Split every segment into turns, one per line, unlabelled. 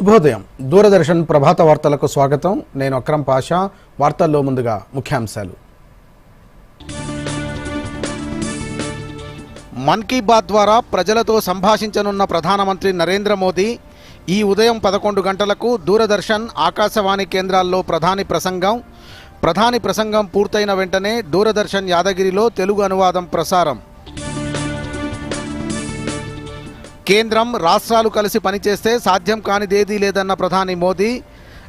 శుభోదయం. దూరదర్శన్ ప్రభాత వార్తలకు స్వాగతం. నేను అక్రమ్ పాషా. వార్తల్లో ముందుగా ముఖ్యాంశాలు. మన్ కీ బాత్ ద్వారా ప్రజలతో సంభాషించనున్న ప్రధానమంత్రి నరేంద్ర మోదీ ఈ ఉదయం 11 గంటలకు దూరదర్శన్ ఆకాశవాణి కేంద్రాల్లో ప్రధాని ప్రసంగం పూర్తయిన వెంటనే దూరదర్శన్ యాదగిరిలో తెలుగు అనువాదం ప్రసారం. కేంద్రం రాష్ట్రాలు కలిసి పనిచేస్తే సాధ్యం కానిదేదీ లేదన్న ప్రధాని మోదీ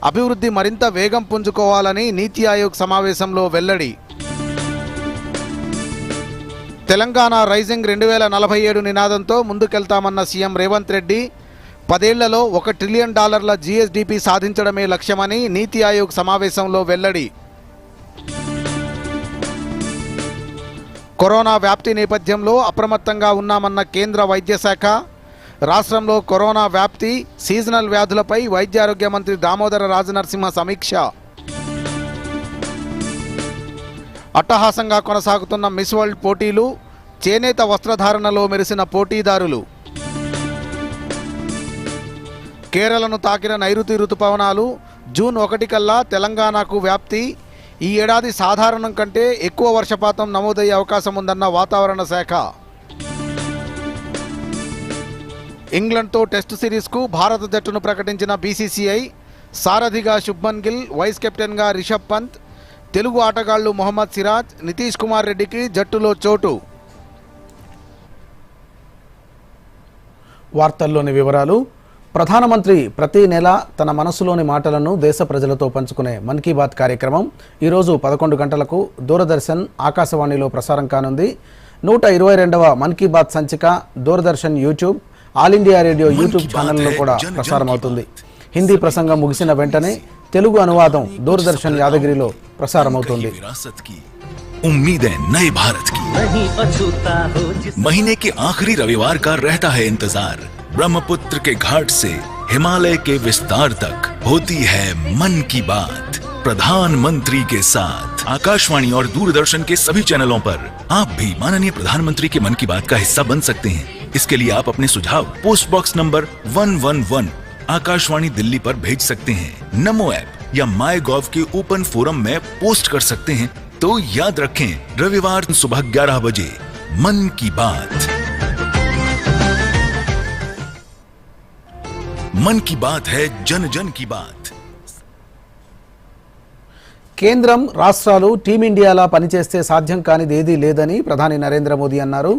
అభివృద్ధి మరింత వేగం పుంజుకోవాలని నీతి ఆయోగ్ సమావేశంలో వెల్లడి. తెలంగాణ రైజింగ్ 2047 నినాదంతో ముందుకెళ్తామన్న సీఎం రేవంత్ రెడ్డి 10 ఏళ్లలో $1 ట్రిలియన్ జీఎస్డీపీ సాధించడమే లక్ష్యమని నీతి ఆయోగ్ సమావేశంలో వెల్లడి. కరోనా వ్యాప్తి నేపథ్యంలో అప్రమత్తంగా ఉన్నామన్న కేంద్ర వైద్య శాఖ. రాష్ట్రంలో కరోనా వ్యాప్తి, సీజనల్ వ్యాధులపై వైద్యారోగ్య మంత్రి దామోదర రాజనరసింహ సమీక్ష. అట్టహాసంగా కొనసాగుతున్న మిస్ వరల్డ్ పోటీలు, చేనేత వస్త్రధారణలో మెరిసిన పోటీదారులు. కేరళను తాకిన నైరుతి రుతుపవనాలు జూన్ 1 కల్లా తెలంగాణకు వ్యాప్తి. ఈ ఏడాది సాధారణం కంటే ఎక్కువ వర్షపాతం నమోదయ్యే అవకాశం ఉందన్న వాతావరణ శాఖ. ఇంగ్లండ్తో టెస్ట్ సిరీస్కు భారత జట్టును ప్రకటించిన బీసీసీఐ. సారథిగా శుభ్మన్ గిల్, వైస్ కెప్టెన్గా రిషబ్ పంత్, తెలుగు ఆటగాళ్లు మొహమ్మద్ సిరాజ్, నితీష్ కుమార్ రెడ్డికి జట్టులో చోటు. వార్తల్లోని వివరాలు. ప్రధానమంత్రి ప్రతి నెల తన మనసులోని మాటలను దేశ ప్రజలతో పంచుకునే మన్ కీ బాత్ కార్యక్రమం ఈరోజు 11 గంటలకు దూరదర్శన్ ఆకాశవాణిలో ప్రసారం కానుంది. 122వ మన్ కీ బాత్ సంచిక Doordarshan YouTube, all India radio YouTube ఛానల్లో కూడా ప్రసారం అవుతుంది. హిందీ ప్రసంగం ముగిసిన వెంటనే తెలుగు అనువాదం దూరదర్శన్ యాదగిరిలో ప్రసారం అవుతుంది.
उम्मीदें नए भारत की। महीने के आखिरी रविवार का रहता है इंतजार। ब्रह्मपुत्र के घाट से हिमालय के विस्तार तक होती है मन की बात प्रधानमंत्री के साथ। आकाशवाणी और दूरदर्शन के सभी चैनलों पर आप भी माननीय प्रधानमंत्री के मन की बात का हिस्सा बन सकते हैं। इसके लिए आप अपने सुझाव post box number 111 Akashvani Delhi पर भेज सकते हैं। नमो ऐप या माई गॉव के ओपन फोरम में पोस्ट कर सकते हैं। तो याद रखें, रविवार सुबह 11 बजे मन की बात। मन की बात है जन जन की बात।
కేంద్రం రాష్ట్రాలు టీమిండియాలా పనిచేస్తే సాధ్యం కానిదేదీ లేదని ప్రధాని నరేంద్ర మోదీ అన్నారు.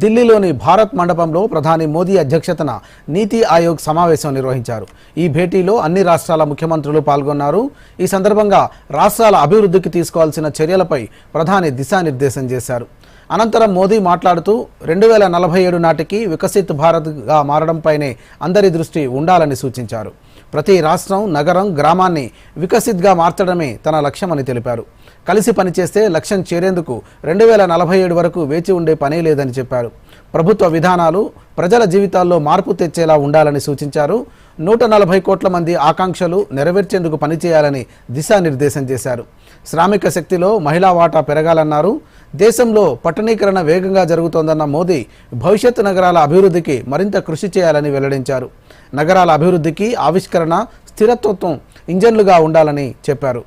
ఢిల్లీలోని భారత్ మండపంలో ప్రధాని మోదీ అధ్యక్షతన నీతి ఆయోగ్ సమావేశం నిర్వహించారు. ఈ భేటీలో అన్ని రాష్ట్రాల ముఖ్యమంత్రులు పాల్గొన్నారు. ఈ సందర్భంగా రాష్ట్రాల అభివృద్ధికి తీసుకోవాల్సిన చర్యలపై ప్రధాని దిశానిర్దేశం చేశారు. అనంతరం మోదీ మాట్లాడుతూ 2047 నాటికి వికసిత్ భారత్గా మారడంపైనే అందరి దృష్టి ఉండాలని సూచించారు. ప్రతి రాష్ట్రం, నగరం, గ్రామాన్ని వికసిత్గా మార్చడమే తన లక్ష్యమని తెలిపారు. కలిసి పనిచేస్తే లక్ష్యం చేరేందుకు 2047 వరకు వేచి ఉండే పనే లేదని చెప్పారు. ప్రభుత్వ విధానాలు ప్రజల జీవితాల్లో మార్పు తెచ్చేలా ఉండాలని సూచించారు. 140 కోట్ల మంది ఆకాంక్షలు నెరవేర్చేందుకు పనిచేయాలని దిశానిర్దేశం చేశారు. శ్రామిక శక్తిలో మహిళా వాటా పెరగాలన్నారు. దేశంలో పట్టణీకరణ వేగంగా జరుగుతోందన్న మోదీ భవిష్యత్ నగరాల అభివృద్ధికి మరింత కృషి చేయాలని వెల్లడించారు. నగరాల అభివృద్ధికి ఆవిష్కరణ, స్థిరత్వం ఇంజన్లుగా ఉండాలని చెప్పారు.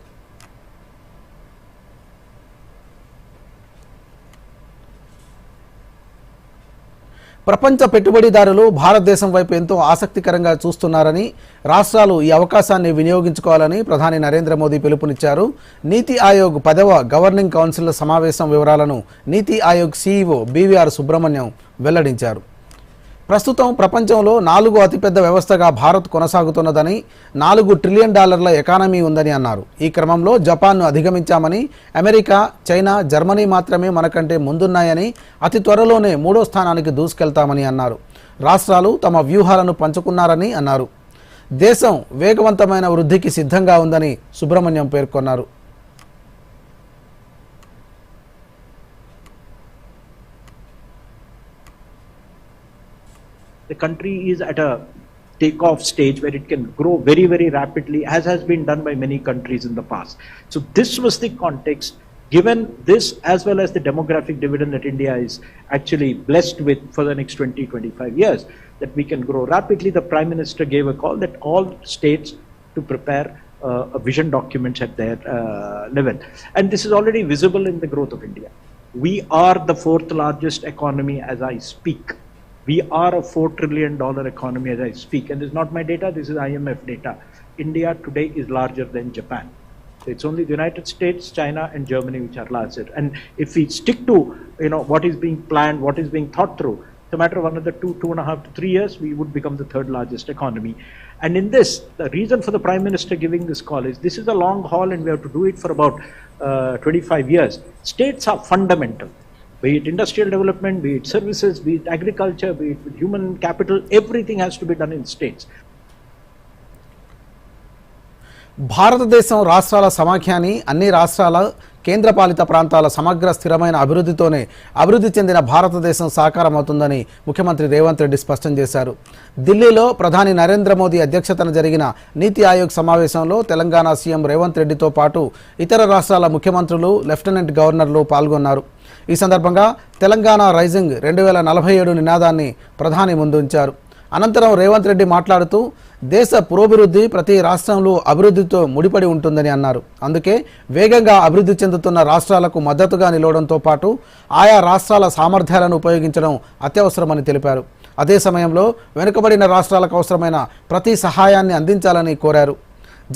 ప్రపంచ పెట్టుబడిదారులు భారతదేశం వైపు ఎంతో ఆసక్తికరంగా చూస్తున్నారని, రాష్ట్రాలు ఈ అవకాశాన్ని వినియోగించుకోవాలని ప్రధాని నరేంద్ర మోదీ పిలుపునిచ్చారు. నీతి ఆయోగ్ 10వ గవర్నింగ్ కౌన్సిల్ సమావేశం వివరాలను నీతి ఆయోగ్ సీఈఓ బీవీఆర్ సుబ్రహ్మణ్యం వెల్లడించారు. ప్రస్తుతం ప్రపంచంలో 4వ అతిపెద్ద వ్యవస్థగా భారత్ కొనసాగుతున్నదని, $4 ట్రిలియన్ ఎకానమీ ఉందని అన్నారు. ఈ క్రమంలో జపాన్ను అధిగమించామని, అమెరికా, చైనా, జర్మనీ మాత్రమే మనకంటే ముందున్నాయని, అతి త్వరలోనే 3వ స్థానానికి దూసుకెళ్తామని అన్నారు. రాష్ట్రాలు తమ వ్యూహాలను పంచుకున్నారని అన్నారు. దేశం వేగవంతమైన వృద్ధికి సిద్ధంగా ఉందని సుబ్రహ్మణ్యం పేర్కొన్నారు.
The country is at a takeoff stage where it can grow very, very rapidly, as has been done by many countries in the past. So this was the context Given this, as well as the demographic dividend that India is actually blessed with for the next 20-25 years, that we can grow rapidly, the Prime Minister gave a call that all states to prepare a vision documents at their level. And this is already visible in the growth of India. We are the fourth largest economy as I speak. We are a $4 trillion economy as I speak. And this is not my data, this is IMF data. India today is larger than Japan. It's only the United States, China, and Germany which are larger. And if we stick to what is being planned, what is being thought through, it's a matter of another 2.5 to 3 years, we would become the third largest economy. And in this, the reason for the Prime Minister giving this call is this is a long haul, and we have to do it for about 25 years. States are fundamental. Be it industrial development, be it services, be it agriculture, be it human capital, everything has to be done in states.
భారతదేశం రాష్ట్రాల సమాఖ్యాన్ని అన్ని రాష్ట్రాల కేంద్రపాలిత ప్రాంతాల సమగ్ర స్థిరమైన అభివృద్ధితోనే అభివృద్ధి చెందిన భారతదేశం సాకారమవుతుందని ముఖ్యమంత్రి రేవంత్ రెడ్డి స్పష్టం చేశారు. ఢిల్లీలో ప్రధాని నరేంద్ర మోదీ అధ్యక్షతన జరిగిన నీతి ఆయోగ్ సమావేశంలో తెలంగాణ సీఎం రేవంత్ రెడ్డితో పాటు ఇతర రాష్ట్రాల ముఖ్యమంత్రులు, లెఫ్టినెంట్ గవర్నర్లు పాల్గొన్నారు. ఈ సందర్భంగా తెలంగాణ రైజింగ్ 2047 నినాదాన్ని ప్రధాని ముందుంచారు. అనంతరం రేవంత్ రెడ్డి మాట్లాడుతూ దేశ పురోభివృద్ధి ప్రతి రాష్ట్రంలో అభివృద్ధితో ముడిపడి ఉంటుందని అన్నారు. అందుకే వేగంగా అభివృద్ధి చెందుతున్న రాష్ట్రాలకు మద్దతుగా నిలవడంతో పాటు ఆయా రాష్ట్రాల సామర్థ్యాలను ఉపయోగించడం అత్యవసరమని తెలిపారు. అదే సమయంలో వెనుకబడిన రాష్ట్రాలకు అవసరమైన ప్రతి సహాయాన్ని అందించాలని కోరారు.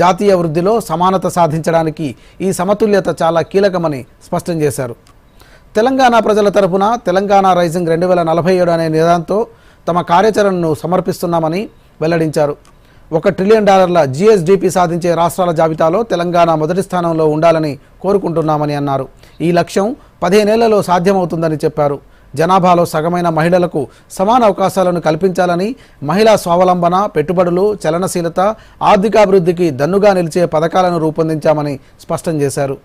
జాతీయ వృద్ధిలో సమానత సాధించడానికి ఈ సమతుల్యత చాలా కీలకమని స్పష్టం చేశారు. తెలంగాణ ప్రజల తరపున తెలంగాణ రైజింగ్ 2047 అనే నినాదంతో తమ కార్యాచరణను సమర్పిస్తున్నామని వెల్లడించారు. $1 ట్రిలియన్ GSDP సాధించే రాష్ట్రాల జాబితాలో తెలంగాణ మొదటి స్థానంలో ఉండాలని కోరుకుంటున్నామని అన్నారు. ఈ లక్ష్యం 15 ఏళ్లలో సాధ్యమవుతుందని చెప్పారు. జనాభాలో సగమైన మహిళలకు సమాన అవకాశాలను కల్పించాలని, మహిళా స్వావలంబన, పెట్టుబడులు, చలనశీలత, ఆర్థికాభివృద్ధికి దన్నుగా నిలిచే పథకాలను రూపొందించామని స్పష్టం చేశారు.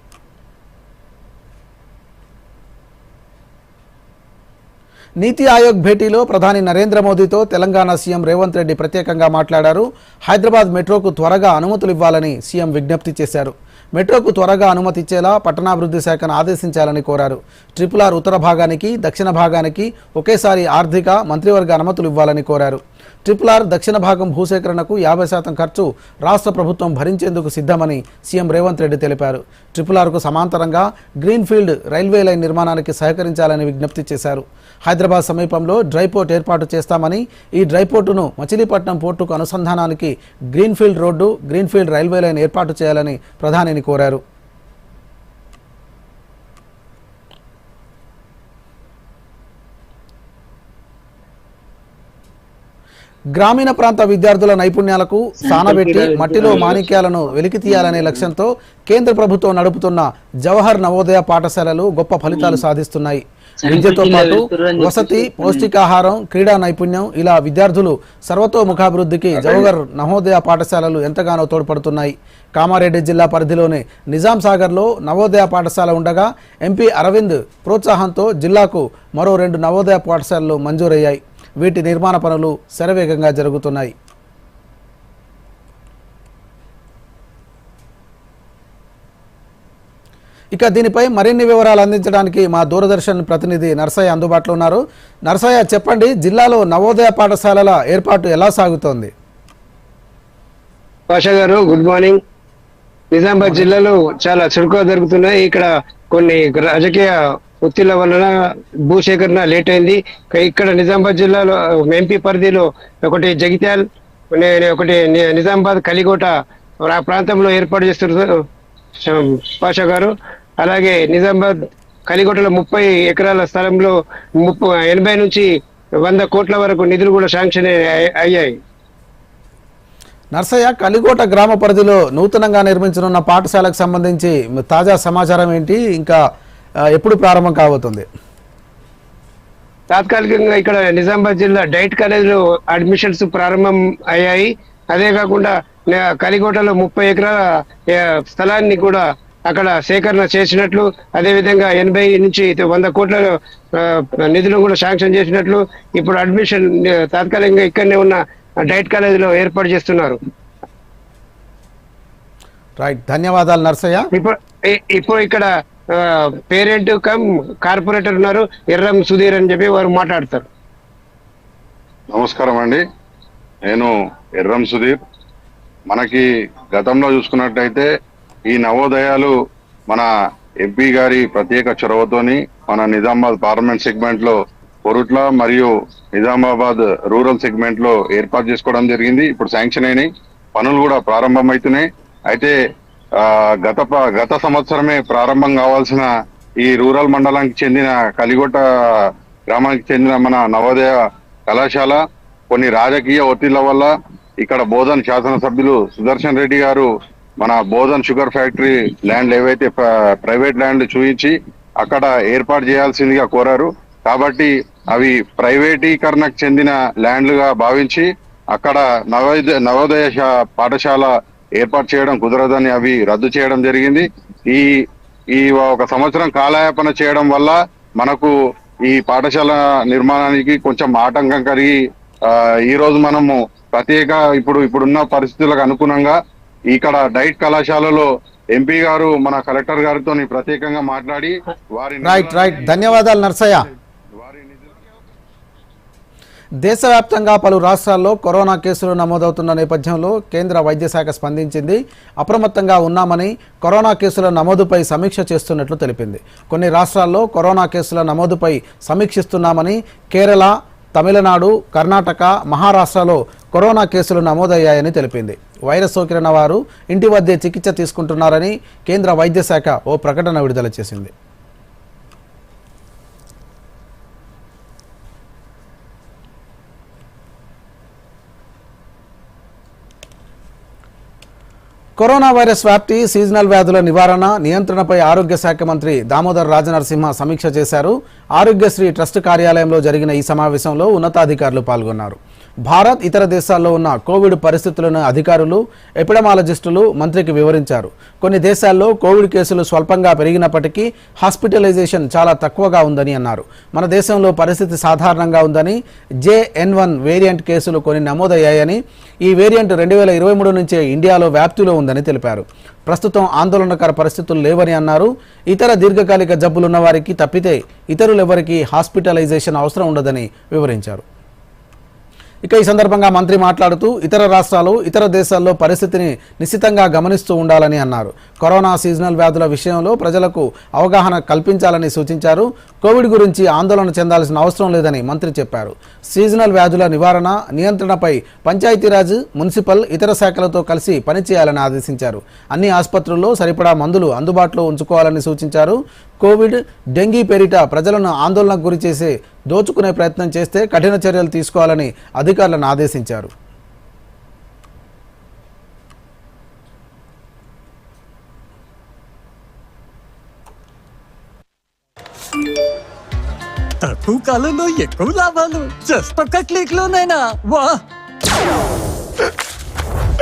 నీతి ఆయోగ్ భేటీలో ప్రధాని నరేంద్ర మోదీతో తెలంగాణ సీఎం రేవంత్ రెడ్డి ప్రత్యేకంగా మాట్లాడారు. హైదరాబాద్ మెట్రోకు త్వరగా అనుమతులు ఇవ్వాలని సీఎం విజ్ఞప్తి చేశారు. మెట్రోకు త్వరగా అనుమతి ఇచ్చేలా పట్టణాభివృద్ధి శాఖను ఆదేశించాలని కోరారు. RRR ఉత్తర భాగానికి, దక్షిణ భాగానికి ఒకేసారి ఆర్థిక మంత్రివర్గ అనుమతులు ఇవ్వాలని కోరారు. RRR దక్షిణ భాగం భూసేకరణకు 50% ఖర్చు రాష్ట్ర ప్రభుత్వం భరించేందుకు సిద్ధమని సీఎం రేవంత్ రెడ్డి తెలిపారు. RRRకు సమాంతరంగా గ్రీన్ఫీల్డ్ రైల్వే లైన్ నిర్మాణానికి సహకరించాలని విజ్ఞప్తి చేశారు. హైదరాబాద్ సమీపంలో డ్రైపోర్ట్ ఏర్పాటు చేస్తామని, ఈ డ్రైపోర్టును మచిలీపట్నం పోర్టుకు అనుసంధానానికి greenfield road, greenfield railway line ఏర్పాటు చేయాలని ప్రధానిని కోరారు. గ్రామీణ ప్రాంత విద్యార్థుల నైపుణ్యాలకు సానబెట్టి మట్టిలో మాణిక్యాలను వెలికి తీయాలనే లక్ష్యంతో కేంద్ర ప్రభుత్వం నడుపుతున్న జవహర్ నవోదయ పాఠశాలలు గొప్ప ఫలితాలు సాధిస్తున్నాయి. విద్యతో పాటు వసతి, పౌష్టికాహారం, క్రీడా నైపుణ్యం ఇలా విద్యార్థులు సర్వతోముఖాభివృద్ధికి జవహర్ నవోదయ పాఠశాలలు ఎంతగానో తోడ్పడుతున్నాయి. కామారెడ్డి జిల్లా పరిధిలోని నిజాం సాగర్లో నవోదయ పాఠశాల ఉండగా ఎంపీ అరవింద్ ప్రోత్సాహంతో జిల్లాకు మరో 2 నవోదయ పాఠశాలలు మంజూరయ్యాయి. వీటి నిర్మాణ పనులు శరవేగంగా జరుగుతున్నాయి. ఇక దీనిపై మరిన్ని వివరాలు అందించడానికి మా దూరదర్శన్ ప్రతినిధి నర్సయ్య అందుబాటులో ఉన్నారు. నర్సయ్య, చెప్పండి, జిల్లాలో నవోదయ పాఠశాలల ఏర్పాటు ఎలా సాగుతోంది?
పాషా గారు, గుడ్ మార్నింగ్. నిజామాబాద్ జిల్లాలో చాలా చురుకుగా జరుగుతున్నాయి. ఇక్కడ కొన్ని రాజకీయ ఒత్తిళ్ల వలన భూసేకరణ లేట్ అయింది. ఇక్కడ నిజామాబాద్ జిల్లాలో ఎంపీ పరిధిలో ఒకటి జగిత్యాల్, ఒకటి నిజామాబాద్, కలికోట ఆ ప్రాంతంలో ఏర్పాటు చేస్తున్నారు పాషా గారు. అలాగే నిజామాబాద్ కలికోటలో 30 ఎకరాల స్థలంలో 80 నుంచి 100 కోట్ల వరకు నిధులు కూడా శాంక్షన్ అయ్యాయి.
నర్సయ్య, కలికోట గ్రామ పరిధిలో నూతనంగా నిర్మించనున్న పాఠశాలకు సంబంధించి తాజా సమాచారం ఏంటి? ఇంకా ఎప్పుడు ప్రారంభం కాబోతుంది?
తాత్కాలికంగా ఇక్కడ నిజామాబాద్ జిల్లా డైట్ కాలేజీలో అడ్మిషన్స్ ప్రారంభం అయ్యాయి. అదే కాకుండా కలికోటలో 30 ఎకరాల స్థలాన్ని కూడా అక్కడ సేకరణ చేసినట్లు, అదేవిధంగా 80 నుంచి 100 కోట్ల నిధులు కూడా శాంక్షన్ చేసినట్లు ఇప్పుడు అడ్మిషన్ తాత్కాలికంగా ఇక్కడనే ఉన్న డైట్ కాలేజీలో ఏర్పాటు చేస్తున్నారు.
రైట్, ధన్యవాదాలు నర్సయ్య.
ఇప్పుడు ఇక్కడ పేరెంట్ కమ్ కార్పొరేటర్ ఉన్నారు, ఎర్రం సుధీర్ అని చెప్పి వారు మాట్లాడతారు.
నమస్కారం అండి, నేను ఎర్రం సుధీర్. మనకి గతంలో చూసుకున్నట్టయితే ఈ నవోదయాలు మన ఎంపీ గారి ప్రత్యేక చొరవతోని మన నిజామాబాద్ పార్లమెంట్ సెగ్మెంట్ లో కొరుట్ల మరియు నిజామాబాద్ రూరల్ సెగ్మెంట్ లో ఏర్పాటు చేసుకోవడం జరిగింది. ఇప్పుడు శాంక్షన్ అయినాయి, పనులు కూడా ప్రారంభమవుతున్నాయి. అయితే గత సంవత్సరమే ప్రారంభం కావాల్సిన ఈ రూరల్ మండలానికి చెందిన కలిగొట్ట గ్రామానికి చెందిన మన నవోదయ కళాశాల కొన్ని రాజకీయ ఒత్తిళ్ల వల్ల ఇక్కడ బోధన్ శాసనసభ్యులు సుదర్శన్ రెడ్డి గారు మన బోధన్ షుగర్ ఫ్యాక్టరీ ల్యాండ్ ఏవైతే ప్రైవేట్ ల్యాండ్ చూపించి అక్కడ ఏర్పాటు చేయాల్సిందిగా కోరారు. కాబట్టి అవి ప్రైవేటీకరణకు చెందిన ల్యాండ్లుగా భావించి అక్కడ నవోదయ పాఠశాల ఏర్పాటు చేయడం కుదరదని అవి రద్దు చేయడం జరిగింది. ఈ ఒక సంవత్సరం కాలయాపన చేయడం వల్ల మనకు ఈ పాఠశాల నిర్మాణానికి కొంచెం ఆటంకం కలిగి ఈ రోజు మనము ప్రత్యేక ఇప్పుడున్న పరిస్థితులకు అనుగుణంగా ఇక్కడ డైట్ కళాశాలలో ఎంపీ గారు మన కలెక్టర్ గారితో ప్రత్యేకంగా మాట్లాడి
రైట్ ధన్యవాదాలు నర్సయ్య. దేశవ్యాప్తంగా పలు రాష్ట్రాల్లో కరోనా కేసులు నమోదవుతున్న నేపథ్యంలో కేంద్ర వైద్య శాఖ స్పందించింది. అప్రమత్తంగా ఉన్నామని, కరోనా కేసుల నమోదుపై సమీక్ష చేస్తున్నట్లు తెలిపింది. కొన్ని రాష్ట్రాల్లో కరోనా కేసుల నమోదుపై సమీక్షిస్తున్నామని, కేరళ, తమిళనాడు, కర్ణాటక, మహారాష్ట్రలో కరోనా కేసులు నమోదయ్యాయని తెలిపింది. వైరస్ సోకిన వారు ఇంటి వద్దే చికిత్స తీసుకుంటున్నారని కేంద్ర వైద్య శాఖ ఓ ప్రకటన విడుదల చేసింది. కరోనా వైరస్ వ్యాప్తి, సీజనల్ వ్యాధుల నివారణ, నియంత్రణపై ఆరోగ్య శాఖ మంత్రి దామోదర్ రాజనరసింహ సమీక్ష చేశారు. ఆరోగ్యశ్రీ ట్రస్ట్ కార్యాలయంలో జరిగిన ఈ సమావేశంలో ఉన్నతాధికారులు పాల్గొన్నారు. భారత్, ఇతర దేశాల్లో ఉన్న కోవిడ్ పరిస్థితులను అధికారులు, ఎపిడమాలజిస్టులు మంత్రికి వివరించారు. కొన్ని దేశాల్లో కోవిడ్ కేసులు స్వల్పంగా పెరిగినప్పటికీ హాస్పిటలైజేషన్ చాలా తక్కువగా ఉందని అన్నారు. మన దేశంలో పరిస్థితి సాధారణంగా ఉందని, JN1 వేరియంట్ కేసులు కొన్ని నమోదయ్యాయని, ఈ వేరియంట్ 2023 నుంచే ఇండియాలో వ్యాప్తిలో ఉందని తెలిపారు. ప్రస్తుతం ఆందోళనకర పరిస్థితులు లేవని అన్నారు. ఇతర దీర్ఘకాలిక జబ్బులున్న వారికి తప్పితే ఇతరులెవరికీ హాస్పిటలైజేషన్ అవసరం ఉండదని వివరించారు. ఇక ఈ సందర్భంగా మంత్రి మాట్లాడుతూ ఇతర రాష్ట్రాలు, ఇతర దేశాల్లో పరిస్థితిని నిశితంగా గమనిస్తూ ఉండాలని అన్నారు. కరోనా సీజనల్ వ్యాధుల విషయంలో ప్రజలకు అవగాహన కల్పించాలని సూచించారు. కోవిడ్ గురించి ఆందోళన చెందాల్సిన అవసరం లేదని మంత్రి చెప్పారు. సీజనల్ వ్యాధుల నివారణ, నియంత్రణపై పంచాయతీరాజ్, మున్సిపల్, ఇతర శాఖలతో కలిసి పనిచేయాలని ఆదేశించారు. అన్ని ఆసుపత్రుల్లో సరిపడా మందులు అందుబాటులో ఉంచుకోవాలని సూచించారు. కోవిడ్, డెంగీ పేరిట ప్రజలను ఆందోళనకు గురి చేసే, దోచుకునే ప్రయత్నం చేస్తే కఠిన చర్యలు తీసుకోవాలని అధికారులను ఆదేశించారు.
తక్కువ కాలంలో ఎక్కువ లాభాలు జస్ట్ ఒక్క క్లిక్ లోనైనా వా!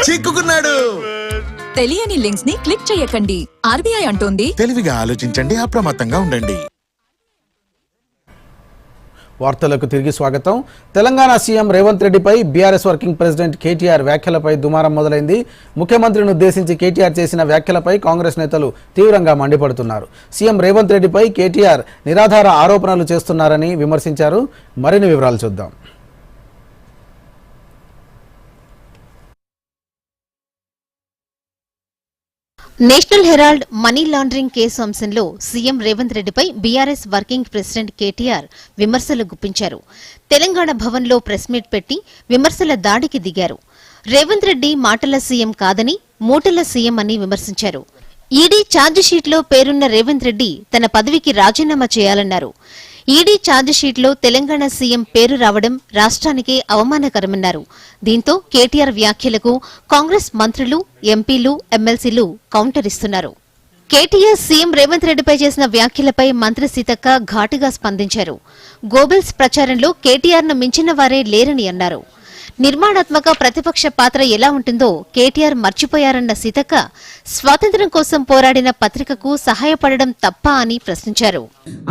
చిక్కుకున్నాడు.
తెలియని లింక్స్ ని క్లిక్ చేయకండి. RBI అంటోంది,
తెలివిగా ఆలోచించండి, అప్రమత్తంగా ఉండండి.
వార్తలకు తిరిగి స్వాగతం. తెలంగాణ సీఎం రేవంత్ రెడ్డిపై బీఆర్ఎస్ వర్కింగ్ ప్రెసిడెంట్ కేటీఆర్ వ్యాఖ్యలపై దుమారం మొదలైంది. ముఖ్యమంత్రిని ఉద్దేశించి కేటీఆర్ చేసిన వ్యాఖ్యలపై కాంగ్రెస్ నేతలు తీవ్రంగా మండిపడుతున్నారు. సీఎం రేవంత్ రెడ్డిపై కేటీఆర్ నిరాధార ఆరోపణలు చేస్తున్నారని విమర్శించారు. మరిన్ని వివరాలు చూద్దాం.
National Herald money laundering case అంశంలో సీఎం రేవంత్ రెడ్డిపై బీఆర్ఎస్ వర్కింగ్ ప్రెసిడెంట్ కేటీఆర్ విమర్శలు గుప్పించారు. తెలంగాణ భవన్లో ప్రెస్ మీట్ పెట్టి విమర్శల దాడికి దిగారు. రేవంత్ రెడ్డి మాటల సీఎం కాదని, మూటల సీఎం అని విమర్శించారు. ఈడీ ఛార్జిషీట్లో పేరున్న రేవంత్ రెడ్డి తన పదవికి రాజీనామా చేయాలన్నారు. ఈడీ ఛార్జిషీట్లో తెలంగాణ సీఎం పేరు రావడం రాష్ట్రానికే అవమానకరమన్నారు. దీంతో కేటీఆర్ వ్యాఖ్యలకు కాంగ్రెస్ మంత్రులు, ఎంపీలు, ఎమ్మెల్సీలు కౌంటర్ ఇస్తున్నారు. కేటీఆర్ సీఎం రేవంత్ రెడ్డిపై చేసిన వ్యాఖ్యలపై మంత్రి సీతక్క ఘాటుగా స్పందించారు. గోబెల్స్ ప్రచారంలో కేటీఆర్ను మించిన వారే లేరని అన్నారు. నిర్మాణాత్మక ప్రతిపక్ష పాత్ర ఎలా ఉంటుందో కేటీఆర్ మర్చిపోయారన్న సీతక్క స్వాతంత్ర్యం కోసం పోరాడిన పత్రికకు సహాయపడడం తప్ప అని ప్రశ్నించారు.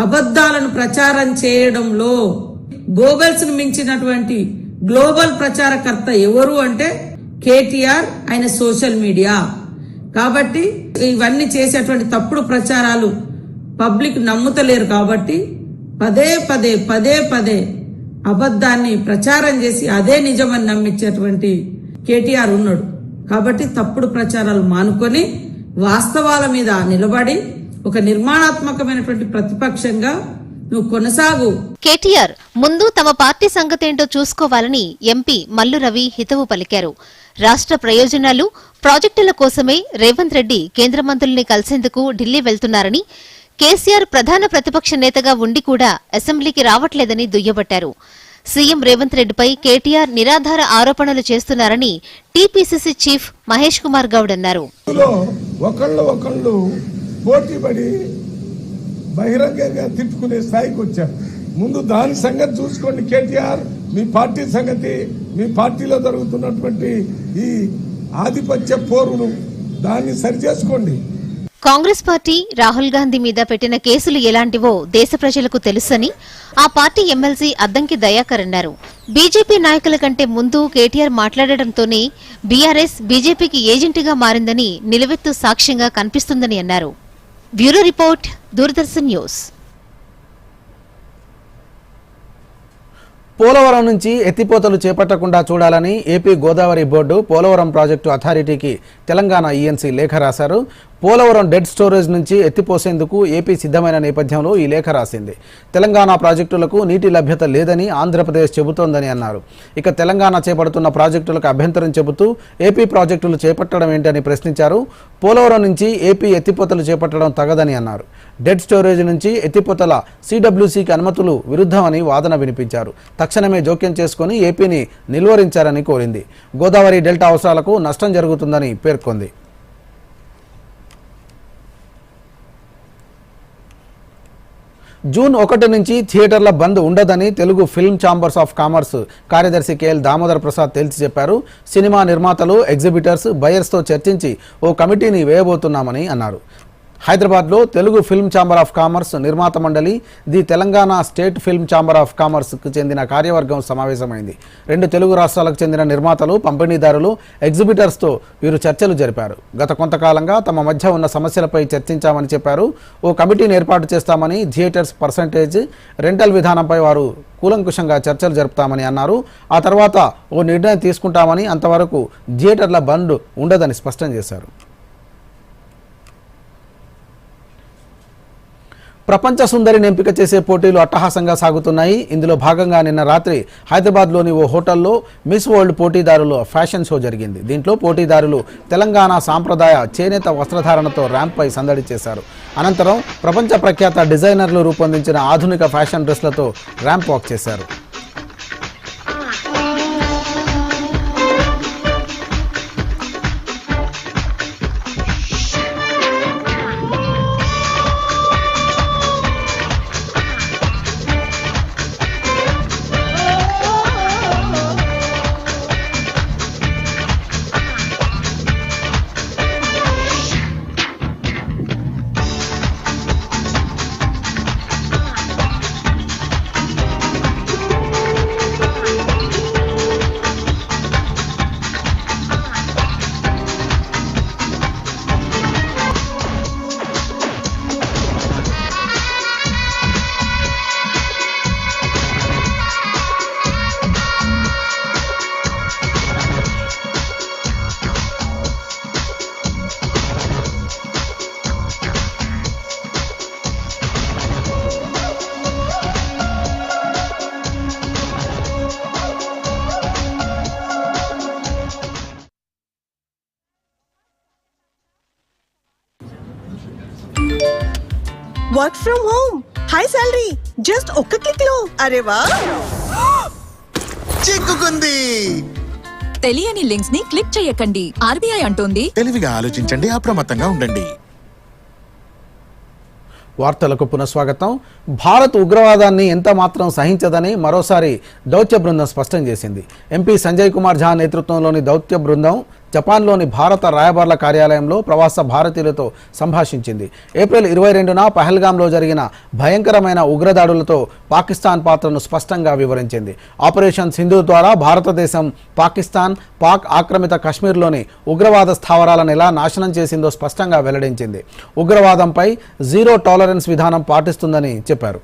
అబద్దాలను ప్రచారం చేయడంలో గోబెల్స్ ను మించినటువంటి గ్లోబల్ ప్రచారకర్త ఎవరు అంటే కేటీఆర్, ఆయన సోషల్ మీడియా. కాబట్టి ఇవన్నీ చేసేటువంటి తప్పుడు ప్రచారాలు పబ్లిక్ నమ్ముతలేరు కాబట్టి పదే పదే అబద్ధాన్ని ప్రచారం చేసి అదే నిజమని నమ్మించేటువంటి కేటీఆర్ ఉన్నాడు. కాబట్టి తప్పుడు ప్రచారాలు మానుకొని వాస్తవాల మీద నిలబడి ఒక నిర్మాణాత్మకమైనటువంటి ప్రతిపక్షంగా నువ్వు కొనసాగు.
కేటీఆర్ ముందు తమ పార్టీ సంగతేంటో చూసుకోవాలని ఎంపీ మల్లు రవి హితవు పలికారు. రాష్ట్ర ప్రయోజనాలు, ప్రాజెక్టుల కోసమే రేవంత్ రెడ్డి కేంద్ర మంత్రుల్ని కలిసేందుకు ఢిల్లీ వెళ్తున్నారని, కేసీఆర్ ప్రధాన ప్రతిపక్ష నేతగా ఉండి కూడా అసెంబ్లీకి రావట్లేదని దుయ్యబట్టారు. సీఎం రేవంత్ రెడ్డిపై కేటీఆర్ నిరాధార ఆరోపణలు చేస్తున్నారని టీపీసీసీ చీఫ్ మహేష్ కుమార్ గౌడ్ అన్నారు.
ఒకళ్ళు పోటీపడి బహిరంగంగా తిట్టుకునే స్థాయికి వచ్చారు. ముందు దాని సంగతి చూసుకోండి కేటీఆర్. మీ పార్టీ సంగతి, మీ పార్టీలో జరుగుతున్నటువంటి ఈ ఆధిపత్య పోరును దాన్ని సరిచేసుకోండి.
కాంగ్రెస్ పార్టీ రాహుల్ గాంధీ మీద పెట్టిన కేసులు ఎలాంటివో దేశ ప్రజలకు తెలుసని ఆ పార్టీ ఎమ్మెల్సీ అద్దంకి దయాకర్ అన్నారు. బీజేపీ నాయకుల కంటే ముందు కేటీఆర్ మాట్లాడటంతోనే బీఆర్ఎస్ బీజేపీకి ఏజెంట్గా మారిందని నిలువెత్తు సాక్ష్యంగా కనిపిస్తుందని అన్నారు. Bureau report, Doordarshan news.
Polavaram నుంచి ఎత్తిపోతలు చేపట్టకుండా చూడాలని AP Godavari board Polavaram project అథారిటీకి తెలంగాణ ఈఎన్సీ లేఖ రాశారు. పోలవరం డెడ్ స్టోరేజ్ నుంచి ఎత్తిపోసేందుకు ఏపీ సిద్ధమైన నేపథ్యంలో ఈ లేఖ రాసింది. తెలంగాణ ప్రాజెక్టులకు నీటి లభ్యత లేదని ఆంధ్రప్రదేశ్ చెబుతోందని అన్నారు. ఇక తెలంగాణ చేపడుతున్న ప్రాజెక్టులకు అభ్యంతరం చెబుతూ ఏపీ ప్రాజెక్టులు చేపట్టడం ఏంటని ప్రశ్నించారు. పోలవరం నుంచి ఏపీ ఎత్తిపోతలు చేపట్టడం తగదని అన్నారు. డెడ్ స్టోరేజ్ నుంచి ఎత్తిపోతల సిడబ్ల్యూసీకి అనుమతులు విరుద్ధమని వాదన వినిపించారు. తక్షణమే జోక్యం చేసుకుని ఏపీని నిలువరించారని కోరింది. గోదావరి డెల్టా అవసరాలకు నష్టం జరుగుతుందని పేర్కొంది. జూన్ 1 నుంచి థియేటర్ల బంద్ ఉండదని Telugu film chambers of commerce కార్యదర్శి కేఎల్ దామోదర్ ప్రసాద్ తేల్చి చెప్పారు. సినిమా నిర్మాతలు, ఎగ్జిబిటర్స్, బయర్స్తో చర్చించి ఓ కమిటీని వేయబోతున్నామని అన్నారు. హైదరాబాద్లో Telugu film chamber of commerce నిర్మాత మండలి, the Telangana state film chamber of కామర్స్కు చెందిన కార్యవర్గం సమావేశమైంది. 2 తెలుగు రాష్ట్రాలకు చెందిన నిర్మాతలు, పంపిణీదారులు, ఎగ్జిబిటర్స్తో వీరు చర్చలు జరిపారు. గత కొంతకాలంగా తమ మధ్య ఉన్న సమస్యలపై చర్చించామని చెప్పారు. ఓ కమిటీని ఏర్పాటు చేస్తామని, థియేటర్స్ పర్సంటేజ్, రెంటల్ విధానంపై వారు కూలంకుషంగా చర్చలు జరుపుతామని అన్నారు. ఆ తర్వాత ఓ నిర్ణయం తీసుకుంటామని, అంతవరకు థియేటర్ల బంద్ ఉండదని స్పష్టం చేశారు. ప్రపంచ సుందరిని ఎంపిక చేసే పోటీలు అట్టహాసంగా సాగుతున్నాయి. ఇందులో భాగంగా నిన్న రాత్రి హైదరాబాద్లోని ఓ హోటల్లో మిస్ వరల్డ్ పోటీదారుల ఫ్యాషన్ షో జరిగింది. దీంట్లో పోటీదారులు తెలంగాణ సాంప్రదాయ చేనేత వస్త్రధారణతో ర్యాంప్పై సందడి చేశారు. అనంతరం ప్రపంచ ప్రఖ్యాత డిజైనర్లు రూపొందించిన ఆధునిక ఫ్యాషన్ డ్రెస్లతో ర్యాంప్ వాక్ చేశారు.
Work from home, high salary, just ఒక్క క్లిక్ లో. అరే వా,
చిక్కుకుంది.
తెలియని లింక్స్ ని క్లిక్ చేయకండి. ఆర్బీఐ అంటోంది
తెలివిగా ఆలోచించండి, అప్రమత్తంగా ఉండండి.
వార్తలకు పునఃస్వాగతం. భారత్ ఉగ్రవాదాన్ని ఎంత మాత్రం సహించదని మరోసారి దౌత్య బృందం స్పష్టం చేసింది. ఎంపీ సంజయ్ కుమార్ ఝా నేతృత్వంలోని దౌత్య బృందం జపాన్లోని భారత రాయబార్ల కార్యాలయంలో ప్రవాస భారతీయులతో సంభాషించింది. ఏప్రిల్ 22న పహల్గాంలో జరిగిన భయంకరమైన ఉగ్రదాడులతో పాకిస్తాన్ పాత్రను స్పష్టంగా వివరించింది. ఆపరేషన్ సింధూర్ ద్వారా భారతదేశం పాకిస్తాన్, పాక్ ఆక్రమిత కశ్మీర్లోని ఉగ్రవాద స్థావరాలను ఎలా నాశనం చేసిందో స్పష్టంగా వెల్లడించింది. ఉగ్రవాదంపై జీరో టాలరెన్స్ విధానం పాటిస్తుందని చెప్పారు.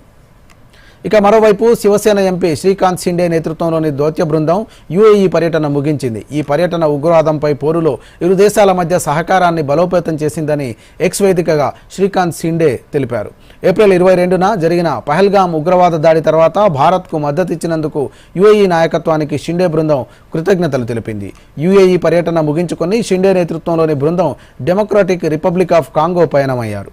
ఇక మరోవైపు శివసేన ఎంపీ శ్రీకాంత్ షిండే నేతృత్వంలోని దౌత్య బృందం యుఏఈ పర్యటన ముగించింది. ఈ పర్యటన ఉగ్రవాదంపై పోరులో ఇరు దేశాల మధ్య సహకారాన్ని బలోపేతం చేసిందని ఎక్స్ వేదికగా శ్రీకాంత్ షిండే తెలిపారు. ఏప్రిల్ 22న జరిగిన పహల్గాం ఉగ్రవాద దాడి తర్వాత భారత్కు మద్దతిచ్చినందుకు యుఏఈ నాయకత్వానికి షిండే బృందం కృతజ్ఞతలు తెలిపింది. యుఏఈ పర్యటన ముగించుకొని షిండే నేతృత్వంలోని బృందం డెమోక్రాటిక్ రిపబ్లిక్ ఆఫ్ కాంగో పయనమయ్యారు.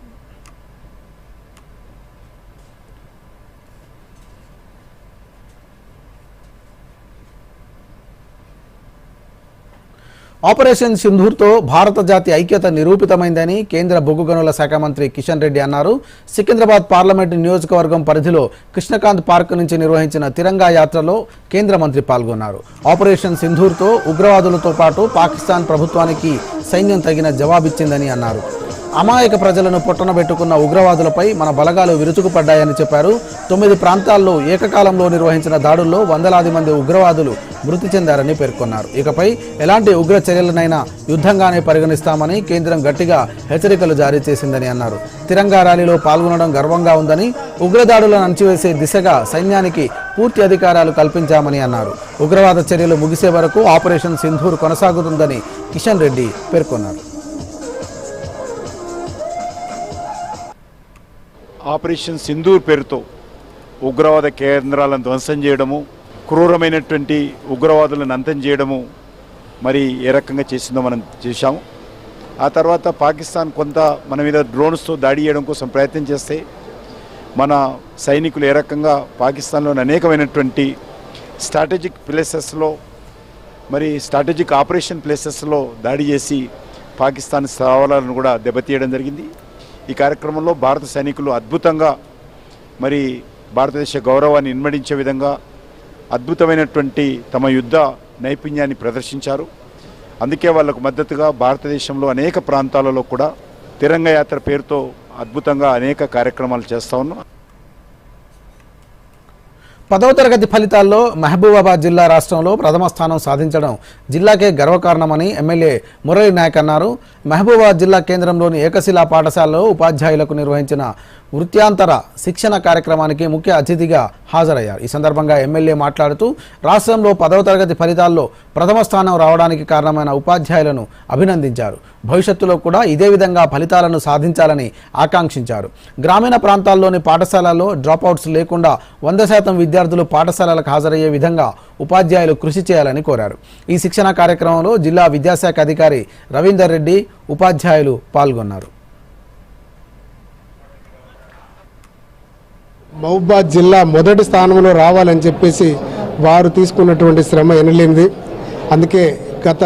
ఆపరేషన్ సింధూర్తో భారత జాతి ఐక్యత నిరూపితమైందని కేంద్ర బొగ్గు గనుల శాఖ మంత్రి కిషన్ రెడ్డి అన్నారు. సికింద్రాబాద్ పార్లమెంటు నియోజకవర్గం పరిధిలో కృష్ణకాంత్ పార్క్ నుంచి నిర్వహించిన తిరంగా యాత్రలో కేంద్ర మంత్రి పాల్గొన్నారు. ఆపరేషన్ సింధూర్తో ఉగ్రవాదులతో పాటు పాకిస్తాన్ ప్రభుత్వానికి సైన్యం తగిన జవాబిచ్చిందని అన్నారు. అమాయక ప్రజలను పొట్టనబెట్టుకున్న ఉగ్రవాదులపై మన బలగాలు విరుచుకుపడ్డాయని చెప్పారు. 9 ప్రాంతాల్లో ఏకకాలంలో నిర్వహించిన దాడుల్లో వందలాది మంది ఉగ్రవాదులు మృతి చెందారని పేర్కొన్నారు. ఇకపై ఎలాంటి ఉగ్ర చర్యలనైనా యుద్ధంగానే పరిగణిస్తామని కేంద్రం గట్టిగా హెచ్చరికలు జారీ చేసిందని అన్నారు. తిరంగా ర్యాలీలో పాల్గొనడం గర్వంగా ఉందని, ఉగ్రదాడులను అణచివేసే దిశగా సైన్యానికి పూర్తి అధికారాలు కల్పించామని అన్నారు. ఉగ్రవాద చర్యలు ముగిసే వరకు ఆపరేషన్ సింధూర్ కొనసాగుతుందని కిషన్ రెడ్డి పేర్కొన్నారు.
ఆపరేషన్ సింధూర్ పేరుతో ఉగ్రవాద కేంద్రాలను ధ్వంసం చేయడము, క్రూరమైనటువంటి ఉగ్రవాదులను అంతం చేయడము మరి ఏ రకంగా చేసిందో మనం చూసాము. ఆ తర్వాత పాకిస్తాన్ కొంత మన మీద డ్రోన్స్తో దాడి చేయడం కోసం ప్రయత్నం చేస్తే మన సైనికులు ఏ రకంగా పాకిస్తాన్లోని అనేకమైనటువంటి స్ట్రాటజిక్ ప్లేసెస్లో మరి స్ట్రాటజిక్ ఆపరేషన్ ప్లేసెస్లో దాడి చేసి పాకిస్తాన్ స్థావరాలను కూడా దెబ్బతీయడం జరిగింది. ఈ కార్యక్రమంలో భారత సైనికులు అద్భుతంగా మరి భారతదేశ గౌరవాన్ని ఇన్మడించే విధంగా అద్భుతమైనటువంటి తమ యుద్ధ నైపుణ్యాన్ని ప్రదర్శించారు. అందుకే వాళ్లకు మద్దతుగా భారతదేశంలో అనేక ప్రాంతాలలో కూడా తిరంగ యాత్ర పేరుతో అద్భుతంగా అనేక కార్యక్రమాలు చేస్తూ ఉన్నాం.
10వ తరగతి ఫలితాల్లో మహబూబాబాద్ జిల్లా రాష్ట్రంలో ప్రథమ స్థానం సాధించడం జిల్లాకే గర్వకారణమని ఎమ్మెల్యే మురళీ నాయక్ అన్నారు. మహబూబాబాద్ జిల్లా కేంద్రంలోని ఏకశిలా పాఠశాలలో ఉపాధ్యాయులకు నిర్వహించిన వృత్యాంతర శిక్షణ కార్యక్రమానికి ముఖ్య అతిథిగా హాజరయ్యారు. ఈ సందర్భంగా ఎమ్మెల్యే మాట్లాడుతూ రాష్ట్రంలో 10వ తరగతి ఫలితాల్లో ప్రథమ స్థానం రావడానికి కారణమైన ఉపాధ్యాయులను అభినందించారు. భవిష్యత్తులో కూడా ఇదే విధంగా ఫలితాలను సాధించాలని ఆకాంక్షించారు. గ్రామీణ ప్రాంతాల్లోని పాఠశాలల్లో డ్రాప్అవుట్స్ లేకుండా 100% విద్యార్థులు పాఠశాలలకు హాజరయ్యే విధంగా ఉపాధ్యాయులు కృషి చేయాలని కోరారు. ఈ శిక్షణ కార్యక్రమంలో జిల్లా విద్యాశాఖ అధికారి రవీందర్ రెడ్డి, ఉపాధ్యాయులు పాల్గొన్నారు.
మహబూబాబాద్ జిల్లా మొదటి స్థానంలో రావాలని చెప్పేసి వారు తీసుకున్నటువంటి శ్రమ ఎనలేనిది. అందుకే గత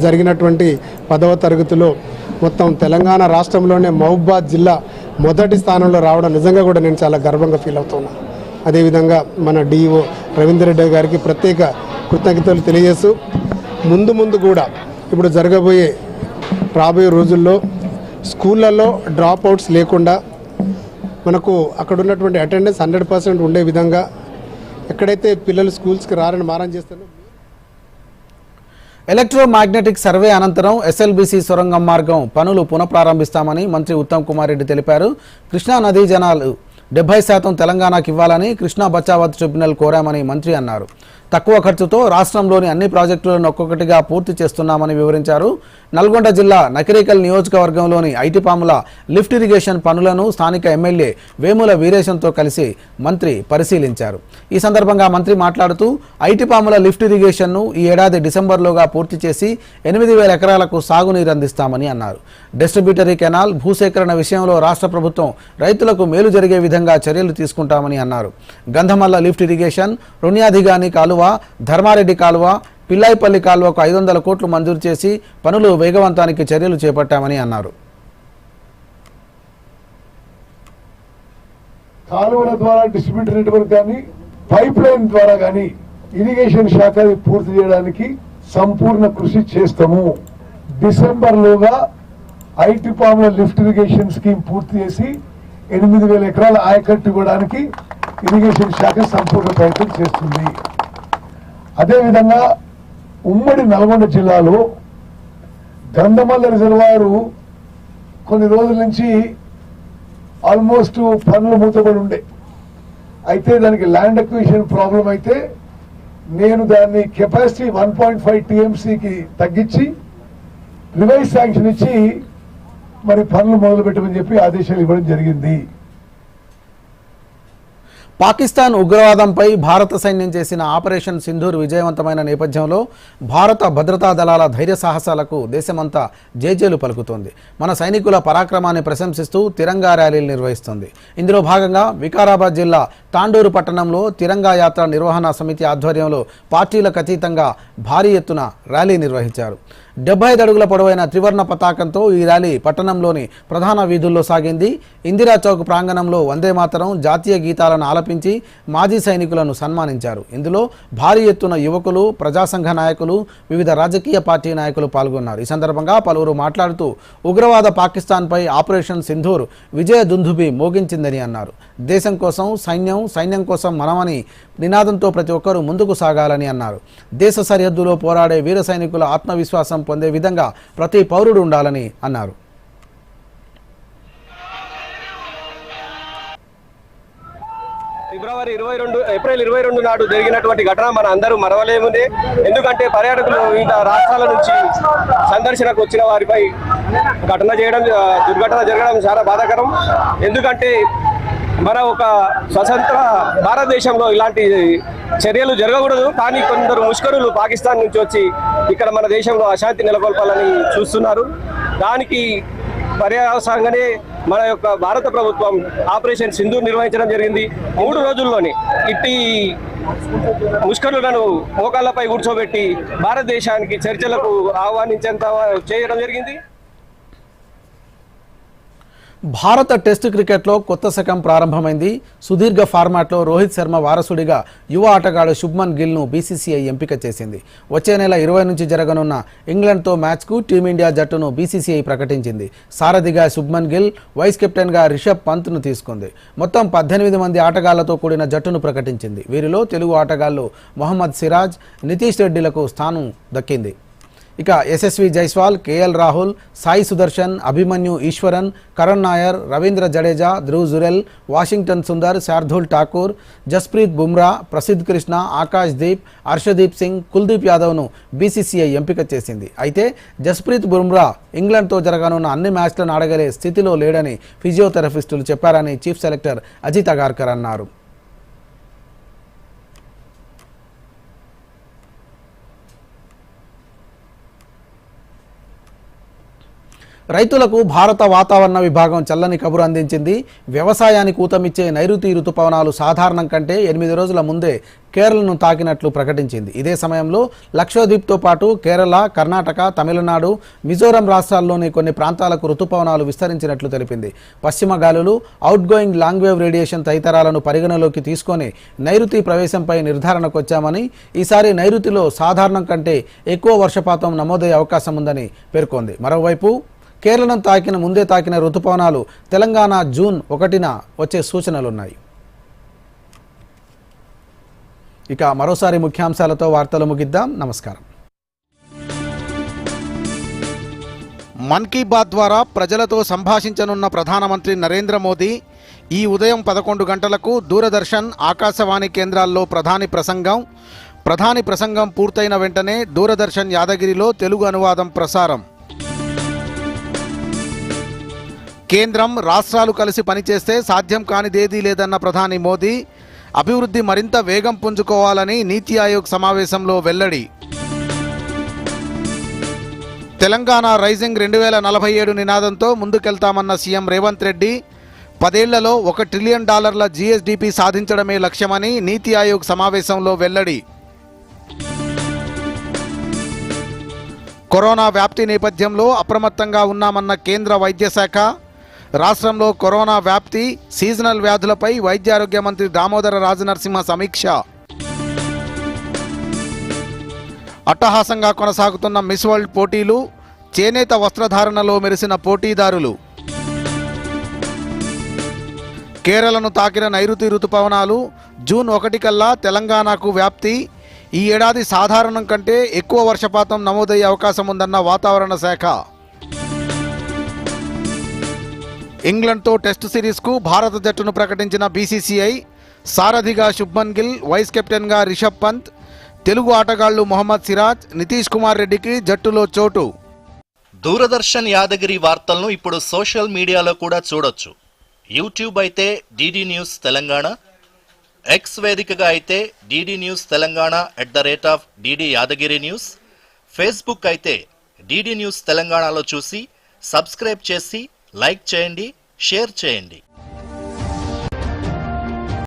జరిగినటువంటి 10వ తరగతిలో మొత్తం తెలంగాణ రాష్ట్రంలోనే మహబూబాబాద్ జిల్లా మొదటి స్థానంలో రావడం నిజంగా కూడా నేను చాలా గర్వంగా ఫీల్ అవుతున్నాను. అదేవిధంగా మన డిఓ రవీందర్ రెడ్డి గారికి ప్రత్యేక కృతజ్ఞతలు తెలియజేస్తూ ముందు కూడా ఇప్పుడు జరగబోయే రాబోయే రోజుల్లో స్కూళ్ళల్లో డ్రాప్అవుట్స్ లేకుండా మనకు అక్కడ ఉన్నటువంటి అటెండెన్స్ 100% ఉండే విధంగా ఎక్కడైతే పిల్లలు స్కూల్స్కి రారని మారం చేస్తారో.
ఎలక్ట్రోమాగ్నెటిక్ సర్వే అనంతరం ఎస్ఎల్బీసీ సొరంగం మార్గం పనులు పునఃప్రారంభిస్తామని మంత్రి ఉత్తమ్ కుమార్ రెడ్డి తెలిపారు. కృష్ణా నదీ జలాలు 70% తెలంగాణకు ఇవ్వాలని కృష్ణా బచావత్ ట్రిబ్యునల్ కోరామని మంత్రి అన్నారు. తక్కువ ఖర్చుతో రాష్ట్రంలోని అన్ని ప్రాజెక్టులను ఒక్కొక్కటిగా పూర్తి చేస్తున్నామని వివరించారు. నల్గొండ జిల్లా నకిరేకల్ నియోజకవర్గంలోని ఐటిపాముల లిఫ్ట్ ఇరిగేషన్ పనులను స్థానిక ఎమ్మెల్యే వేముల వీరేశంతో కలిసి మంత్రి పరిశీలించారు. ఈ సందర్భంగా మంత్రి మాట్లాడుతూ ఐటిపాముల లిఫ్ట్ ఇరిగేషన్ను ఈ ఏడాది డిసెంబర్లోగా పూర్తి చేసి 8,000 ఎకరాలకు సాగునీరు అందిస్తామని అన్నారు. డిస్ట్రిబ్యూటరీ కెనాల్ భూసేకరణ విషయంలో రాష్ట్ర ప్రభుత్వం రైతులకు మేలు జరిగే విధంగా చర్యలు తీసుకుంటామని అన్నారు. గంధమల్ల లిఫ్ట్ ఇరిగేషన్, రుణ్యాధిగాని కాలువ, ధర్మారెడ్డి కాలువ, పిల్లాయిపల్లి కాలువకు 500 కోట్లు మంజూరు చేసి పనులు వేగవంతానికి చర్యలు చేపట్టామని అన్నారు.
కాలువల ద్వారా డిస్ట్రిబ్యూటర్ నెట్వర్క్ కానీ పైప్ లైన్ ద్వారా కానీ ఇరిగేషన్ శాఖ పూర్తి చేయడానికి సంపూర్ణ కృషి చేస్తాము. డిసెంబర్లోగా Aitipamula lift irrigation scheme పూర్తి చేసి 8,000 ఎకరాల ఆయకట్టు ఇవ్వడానికి ఇరిగేషన్ శాఖ సంపూర్ణ ప్రయత్నం చేస్తుంది. అదేవిధంగా ఉమ్మడి నల్గొండ జిల్లాలో గంధమల్ల రిజర్వాయరు కొన్ని రోజుల నుంచి ఆల్మోస్ట్ పనులు మూతపడి ఉండే. అయితే దానికి ల్యాండ్ అక్విజిషన్ ప్రాబ్లం అయితే నేను దాన్ని కెపాసిటీ 1.5 టీఎంసీకి తగ్గించి రివైజ్ శాంక్షన్ ఇచ్చి మరి పనులు మొదలు పెట్టమని చెప్పి ఆదేశాలు ఇవ్వడం జరిగింది.
పాకిస్తాన్ ఉగ్రవాదంపై భారత సైన్యం చేసిన ఆపరేషన్ సింధూర్ విజయవంతమైన నేపథ్యంలో భారత భద్రతా దళాల ధైర్య సాహసాలకు దేశమంతా జేజేలు పలుకుతోంది. మన సైనికుల పరాక్రమాన్ని ప్రశంసిస్తూ తిరంగా ర్యాలీలు నిర్వహిస్తోంది. ఇందులో భాగంగా వికారాబాద్ జిల్లా తాండూరు పట్టణంలో తిరంగా యాత్ర నిర్వహణ సమితి ఆధ్వర్యంలో పార్టీలకు అతీతంగా భారీ ఎత్తున ర్యాలీ నిర్వహించారు. 75 అడుగుల పొడవైన త్రివర్ణ పతాకంతో ఈ ర్యాలీ పట్టణంలోని ప్రధాన వీధుల్లో సాగింది. ఇందిరా చౌక్ ప్రాంగణంలో వందే మాతరం జాతీయ గీతాలను ఆలపించి మాజీ సైనికులను సన్మానించారు. ఇందులో భారీ ఎత్తున యువకులు, ప్రజాసంఘ నాయకులు, వివిధ రాజకీయ పార్టీ నాయకులు పాల్గొన్నారు. ఈ సందర్భంగా పలువురు మాట్లాడుతూ ఉగ్రవాద పాకిస్తాన్పై ఆపరేషన్ సింధూర్ విజయ దుందుబి మోగించిందని అన్నారు. దేశం కోసం సైన్యం కోసం మనమని నినాదంతో ప్రతి ఒక్కరూ ముందుకు సాగాలని అన్నారు. దేశ సరిహద్దులో పోరాడే వీర సైనికుల ఆత్మవిశ్వాసం పొందే విధంగా ప్రతి పౌరుడు ఉండాలని అన్నారు.
ఏప్రిల్ 22 నాడు జరిగినటువంటి ఘటన మన అందరూ మరవలేముంది. ఎందుకంటే పర్యాటకులు వివిధ రాష్ట్రాల నుంచి సందర్శనకు వచ్చిన వారిపై దుర్ఘటన జరగడం చాలా బాధాకరం. ఎందుకంటే మన ఒక స్వతంత్ర భారతదేశంలో ఇలాంటి చర్యలు జరగకూడదు. కానీ కొందరు ముష్కరులు పాకిస్తాన్ నుంచి వచ్చి ఇక్కడ మన దేశంలో అశాంతి నెలకొల్పాలని చూస్తున్నారు. దానికి పర్యావసానంగానే మన యొక్క భారత ప్రభుత్వం ఆపరేషన్ సింధూర్ నిర్వహించడం జరిగింది. 3 రోజుల్లోనే ఇట్టి ముష్కరులను మోకాళ్లపై కూర్చోబెట్టి భారతదేశానికి చర్చలకు ఆహ్వానించేంత చేయడం జరిగింది.
భారత టెస్ట్ క్రికెట్లో కొత్త శకం ప్రారంభమైంది. సుదీర్ఘ ఫార్మాట్లో రోహిత్ శర్మ వారసుడిగా యువ ఆటగాడు శుభ్మన్ గిల్ను బీసీసీఐ ఎంపిక చేసింది. వచ్చే నెల 20 నుంచి జరగనున్న ఇంగ్లాండ్తో మ్యాచ్కు టీమిండియా జట్టును బీసీసీఐ ప్రకటించింది. సారథిగా శుభ్మన్ గిల్, వైస్ కెప్టెన్గా రిషబ్ పంత్ను తీసుకుంది. మొత్తం 18 మంది ఆటగాళ్లతో కూడిన జట్టును ప్రకటించింది. వీరిలో తెలుగు ఆటగాళ్లు మొహమ్మద్ సిరాజ్, నితీష్ రెడ్డిలకు స్థానం దక్కింది. ఇక యశస్వి జైస్వాల్, కేఎల్ రాహుల్, సాయి సుదర్శన్, అభిమన్యు ఈశ్వరన్, కరణ్ నాయర్, రవీంద్ర జడేజా, ధ్రువ్ జురెల్, వాషింగ్టన్ సుందర్, శార్దూల్ ఠాకూర్, జస్ప్రీత్ బుమ్రా, ప్రసిద్ధ్ కృష్ణ, ఆకాష్ దీప్, హర్షదీప్ సింగ్, కుల్దీప్ యాదవ్ను బీసీసీఐ ఎంపిక చేసింది. అయితే జస్ప్రీత్ బుమ్రా ఇంగ్లాండ్తో జరగనున్న అన్ని మ్యాచ్లను ఆడగలే స్థితిలో లేడని ఫిజియోథెరపిస్టులు చెప్పారని చీఫ్ సెలెక్టర్ అజిత్ అగార్కర్ అన్నారు. రైతులకు భారత వాతావరణ విభాగం చల్లని కబురు అందించింది. వ్యవసాయానికి ఊతమిచ్చే నైరుతి రుతుపవనాలు సాధారణం కంటే 8 రోజుల ముందే కేరళను తాకినట్లు ప్రకటించింది. ఇదే సమయంలో లక్షద్వీప్తో పాటు కేరళ, కర్ణాటక, తమిళనాడు, మిజోరం రాష్ట్రాల్లోని కొన్ని ప్రాంతాలకు రుతుపవనాలు విస్తరించినట్లు తెలిపింది. పశ్చిమ గాలులు, అవుట్గోయింగ్ లాంగ్ వేవ్ రేడియేషన్ తదితరాలను పరిగణలోకి తీసుకొని నైరుతి ప్రవేశంపై నిర్ధారణకు వచ్చామని, ఈసారి నైరుతిలో సాధారణం కంటే ఎక్కువ వర్షపాతం నమోదయ్యే అవకాశం ఉందని పేర్కొంది. మరోవైపు కేరళను ముందే తాకిన రుతుపవనాలు తెలంగాణ జూన్ 1న వచ్చే సూచనలున్నాయి. ఇక మరోసారి ముఖ్యాంశాలతో వార్తలు ముగిద్దాం. నమస్కారం. మన్ కీ బాత్ ద్వారా ప్రజలతో సంభాషించనున్న ప్రధానమంత్రి నరేంద్ర మోదీ ఈ ఉదయం 11 గంటలకు దూరదర్శన్, ఆకాశవాణి కేంద్రాల్లో ప్రధాని ప్రసంగం పూర్తయిన వెంటనే దూరదర్శన్ యాదగిరిలో తెలుగు అనువాదం ప్రసారం. కేంద్రం, రాష్ట్రాలు కలిసి పనిచేస్తే సాధ్యం కానిదేదీ లేదన్న ప్రధాని మోదీ, అభివృద్ధి మరింత వేగం పుంజుకోవాలని నీతి ఆయోగ్ సమావేశంలో వెల్లడి. తెలంగాణ రైజింగ్ 2047 నినాదంతో ముందుకెళ్తామన్న సీఎం రేవంత్ రెడ్డి, 10 ఏళ్లలో $1 ట్రిలియన్ జీఎస్డీపీ సాధించడమే లక్ష్యమని నీతి ఆయోగ్ సమావేశంలో వెల్లడి. కరోనా వ్యాప్తి నేపథ్యంలో అప్రమత్తంగా ఉన్నామన్న కేంద్ర వైద్య శాఖ, రాష్ట్రంలో కరోనా వ్యాప్తి, సీజనల్ వ్యాధులపై వైద్యారోగ్య మంత్రి దామోదర రాజనరసింహ సమీక్ష. అట్టహాసంగా కొనసాగుతున్న మిస్ వరల్డ్ పోటీలు, చేనేత వస్త్రధారణలో మెరిసిన పోటీదారులు. కేరళను తాకిన నైరుతి రుతుపవనాలు జూన్ 1 కల్లా తెలంగాణకు వ్యాప్తి. ఈ ఏడాది సాధారణం కంటే ఎక్కువ వర్షపాతం నమోదయ్యే అవకాశం ఉందన్న వాతావరణ శాఖ. ఇంగ్లండ్తో టెస్టు సిరీస్కు భారత జట్టును ప్రకటించిన బీసీసీఐ. సారథిగా శుభ్మన్ గిల్, వైస్ కెప్టెన్గా రిషబ్ పంత్, తెలుగు ఆటగాళ్లు మొహమ్మద్ సిరాజ్, నితీష్ కుమార్ రెడ్డికి జట్టులో చోటు.
దూరదర్శన్ యాదగిరి వార్తలను ఇప్పుడు సోషల్ మీడియాలో కూడా చూడొచ్చు. యూట్యూబ్ అయితే డిడి న్యూస్ తెలంగాణ, ఎక్స్ వేదికగా అయితే DD news Telangana @DD Yadagiri news, Facebook అయితే డిడి న్యూస్ తెలంగాణలో చూసి సబ్స్క్రైబ్ చేసి లైక్ చేయండి, షేర్ చేయండి.